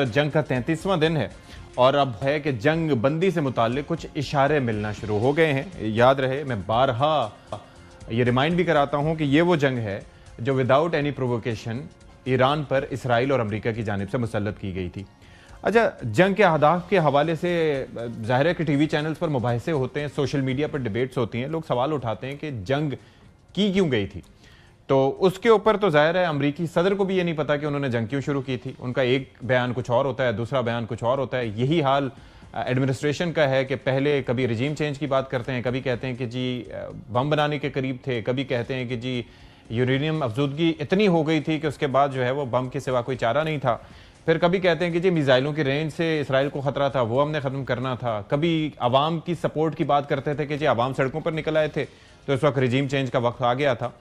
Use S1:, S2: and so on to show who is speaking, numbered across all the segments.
S1: जंग का 33वां दिन है और अब है कि जंग बंदी से मुताल्लिक कुछ इशारे मिलना शुरू हो गए हैं। याद रहे, मैं बारहा ये रिमाइंड भी कराता हूं कि ये वो जंग है जो विदाउट एनी प्रोवोकेशन ईरान पर इसराइल और अमेरिका की जानिब से मुसल्लत की गई थी। अच्छा, जंग के अहदाफ के हवाले से ज़ाहिर है कि टीवी चैनल्स पर मुबाहिसे होते हैं, सोशल मीडिया पर डिबेट्स होती हैं, लोग सवाल उठाते हैं कि जंग की क्यों गई थी। तो उसके ऊपर तो ज़ाहिर है अमरीकी सदर को भी ये नहीं पता कि उन्होंने जंग क्यों शुरू की थी। उनका एक बयान कुछ और होता है, दूसरा बयान कुछ और होता है। यही हाल एडमिनिस्ट्रेशन का है कि पहले कभी रिजीम चेंज की बात करते हैं, कभी कहते हैं कि जी बम बनाने के करीब थे, कभी कहते हैं कि जी यूरेनियम अफजूदगी इतनी हो गई थी कि उसके बाद जो है वो बम के सिवा कोई चारा नहीं था। फिर कभी कहते हैं कि जी मिसाइलों की रेंज से इसराइल को खतरा था, वो हमने ख़त्म करना था। कभी आवाम की सपोर्ट की बात करते थे कि जी आवाम सड़कों पर निकल आए थे, तो इस वक्त रिजीम चेंज का वक्त आ गया था।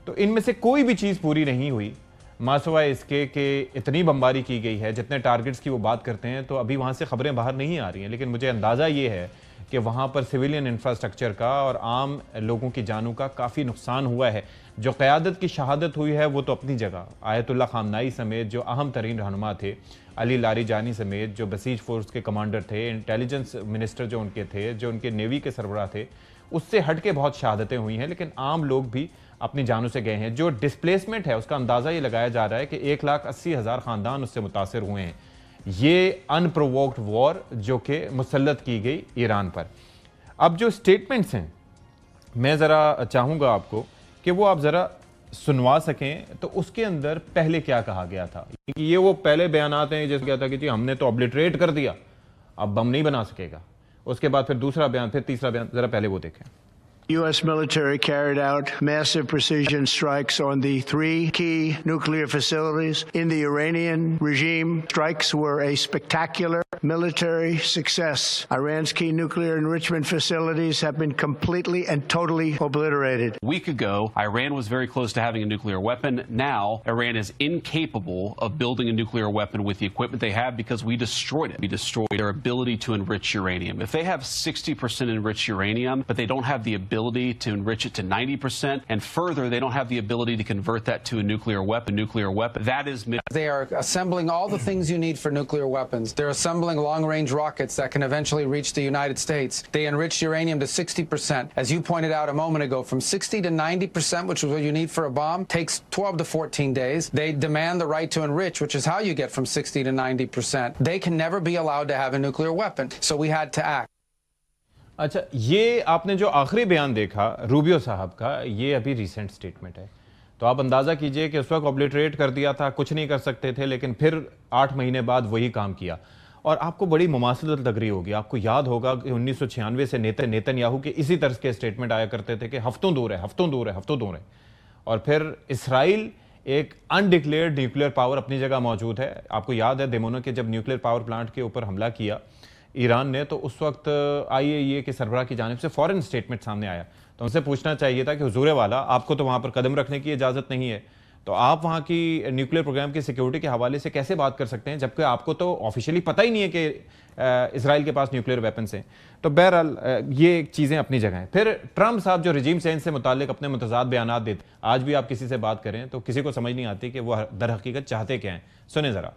S1: तो इनमें से कोई भी चीज़ पूरी नहीं हुई, मासवा इसके कि इतनी बमबारी की गई है, जितने टारगेट्स की वो बात करते हैं तो अभी वहाँ से खबरें बाहर नहीं आ रही हैं। लेकिन मुझे अंदाज़ा ये है कि वहाँ पर सिविलियन इंफ्रास्ट्रक्चर का और आम लोगों की जानों का काफ़ी नुकसान हुआ है। जो क़यादत की शहादत हुई है वो तो अपनी जगह, आयतुल्लाह खामनाई समेत जो अहम तरीन रहनुमा थे, अली लारीजानी समेत जो बसीज फोर्स के कमांडर थे, इंटेलिजेंस मिनिस्टर जो उनके थे, जो उनके नेवी के सरबराह थे, उससे हट के बहुत शहादतें हुई हैं। लेकिन आम लोग भी अपनी जानों से गए हैं। जो डिस्प्लेसमेंट है उसका अंदाज़ा ये लगाया जा रहा है कि 1,80,000 ख़ानदान उससे मुतासर हुए हैं। ये अनप्रोवोक्ड वॉर जो कि मुसल्लत की गई ईरान पर। अब जो स्टेटमेंट्स हैं, मैं ज़रा चाहूँगा आपको कि वो आप ज़रा सुनवा सकें। तो उसके अंदर पहले क्या कहा गया था, कि ये वो पहले बयानात हैं जैसे क्या था कि जी हमने तो ऑब्लिटरेट कर दिया, अब बम नहीं बना सकेगा। उसके बाद फिर दूसरा बयान, फिर तीसरा बयान, ज़रा पहले वो देखें।
S2: U.S. military carried out massive precision strikes on the 3 key nuclear facilities in the Iranian regime. Strikes were a spectacular military success. Iran's key nuclear enrichment facilities have been completely and totally obliterated.
S3: A week ago, Iran was very close to having a nuclear weapon. Now, Iran is incapable of building a nuclear weapon with the equipment they have because we destroyed it. We destroyed their ability to enrich uranium. If they have 60% enriched uranium, but they don't have the ability to enrich it to 90%, and further, they don't have the ability to convert that to a nuclear weapon. That is...
S4: They are assembling all the things you need for nuclear weapons. They're assembling long-range rockets that can eventually reach the United States. They enrich uranium to 60%. As you pointed out a moment ago, from 60 to 90%, which is what you need for a bomb, takes 12 to 14 days. They demand the right to enrich, which is how you get from 60 to 90%. They can never be allowed to have a nuclear weapon. So we had to act.
S1: अच्छा, ये आपने जो आखिरी बयान देखा Rubio साहब का, ये अभी रिसेंट स्टेटमेंट है। तो आप अंदाज़ा कीजिए कि उस वक्त ऑब्लिटरेट कर दिया था, कुछ नहीं कर सकते थे, लेकिन फिर 8 महीने बाद वही काम किया। और आपको बड़ी मुमासलत लग रही होगी। आपको याद होगा कि 1996 से नेतन्याहू के इसी तरह के स्टेटमेंट आया करते थे कि हफ्तों दूर है, हफ्तों दूर है, हफ्तों दूर है। और फिर इसराइल एक अनडिक्लेयर्ड न्यूक्लियर पावर अपनी जगह मौजूद है। आपको याद है दिमोनो के जब न्यूक्लियर पावर प्लांट के ऊपर हमला किया ईरान ने, तो उस वक्त IAEA के सरबराह की जानिब से फॉरेन स्टेटमेंट सामने आया। तो उनसे पूछना चाहिए था कि हुजूर वाला, आपको तो वहाँ पर कदम रखने की इजाज़त नहीं है, तो आप वहाँ की न्यूक्लियर प्रोग्राम की सिक्योरिटी के हवाले से कैसे बात कर सकते हैं, जबकि आपको तो ऑफिशियली पता ही नहीं है कि इसराइल के पास न्यूक्लियर वेपन्स हैं। तो बहरहाल ये चीज़ें अपनी जगह हैं। फिर ट्रंप साहब जो रिजीम चेंज से मुतालिक अपने मुतज़ाद बयानात देते, आज भी आप किसी से बात करें तो किसी को समझ नहीं आती कि वह दर हकीकत चाहते क्या हैं। सुने ज़रा।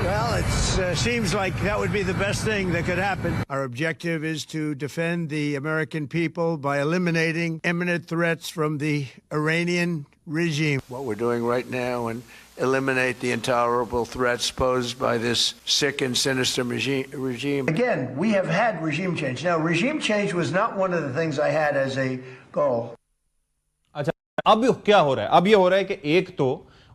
S2: Well, it seems like that would be the best thing that could happen. Our objective is to defend the American people by eliminating imminent threats from the Iranian regime. What we're doing right now and eliminate the intolerable threats posed by this sick and sinister regime. Again, we have had regime change. Now, regime change was not one of the things I had as a goal.
S1: अच्छा, अब क्या हो रहा है? अब ये हो रहा है कि एक तो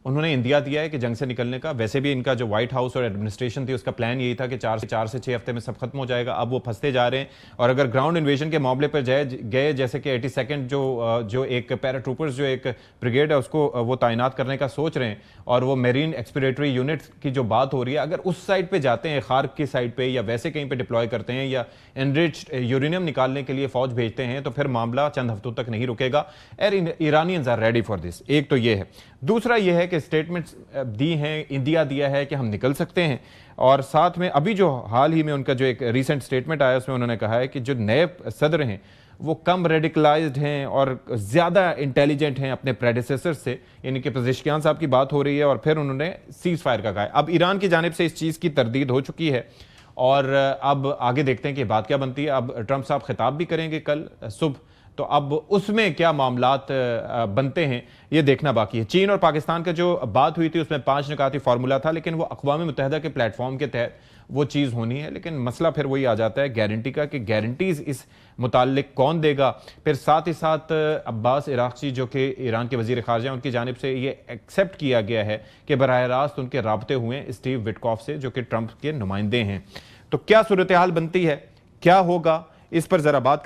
S1: उन्होंने इंदिया दिया है कि जंग से निकलने का। वैसे भी इनका जो व्हाइट हाउस और एडमिनिस्ट्रेशन थी उसका प्लान यही था कि 4 से 6 हफ्ते में सब खत्म हो जाएगा। अब वो फंसते जा रहे हैं और अगर ग्राउंड इन्वेजन के मामले पर गए, जैसे कि 82nd जो एक पैराट्रूपर्स जो एक ब्रिगेड है उसको वो तैनात करने का सोच रहे हैं, और वो मेरीन एक्सपीरेटरी यूनिट की जो बात हो रही है, अगर उस साइड पर जाते हैं, खार्क की साइड पर या वैसे कहीं पर डिप्लॉय करते हैं या एनरिच्ड यूरेनियम निकालने के लिए फौज भेजते हैं, तो फिर मामला चंद हफ्तों तक नहीं रुकेगा। Iranians are ready for this. एक तो ये है। दूसरा ये है कि के स्टेटमेंट्स दी हैं, इंडिया दिया है कि हम निकल सकते हैं। और साथ में अभी जो हाल ही में उनका जो एक रीसेंट स्टेटमेंट आया उसमें उन्होंने कहा है कि जो नए सदर हैं वो कम रेडिकलाइज्ड हैं और ज़्यादा इंटेलिजेंट हैं अपने प्रेडिसेसर से, यानी कि पेजेश्कियान साहब की बात हो रही है। और फिर उन्होंने सीज फायर का कहा। अब ईरान की जानिब से इस चीज़ की तरदीद हो चुकी है और अब आगे देखते हैं कि बात क्या बनती है। अब ट्रंप साहब खिताब भी करेंगे कल सुबह, तो अब उसमें क्या मामलात बनते हैं ये देखना बाकी है। चीन और पाकिस्तान का जो बात हुई थी उसमें 5 निकाती फार्मूला था, लेकिन वो अक़वाम मुत्तहिदा के प्लेटफॉर्म के तहत वो चीज़ होनी है। लेकिन मसला फिर वही आ जाता है गारंटी का कि गारंटीज इस मुताल्लिक कौन देगा। फिर साथ ही साथ अब्बास इराक़ची जो कि ईरान के वज़ीर ख़ारजा उनकी जानिब से ये एक्सेप्ट किया गया है कि बराह रास्त उनके राब्ते हुए स्टीव विटकॉफ से जो कि ट्रंप के नुमाइंदे हैं। तो क्या सूरत हाल बनती है, क्या होगा, इस पर ज़रा बात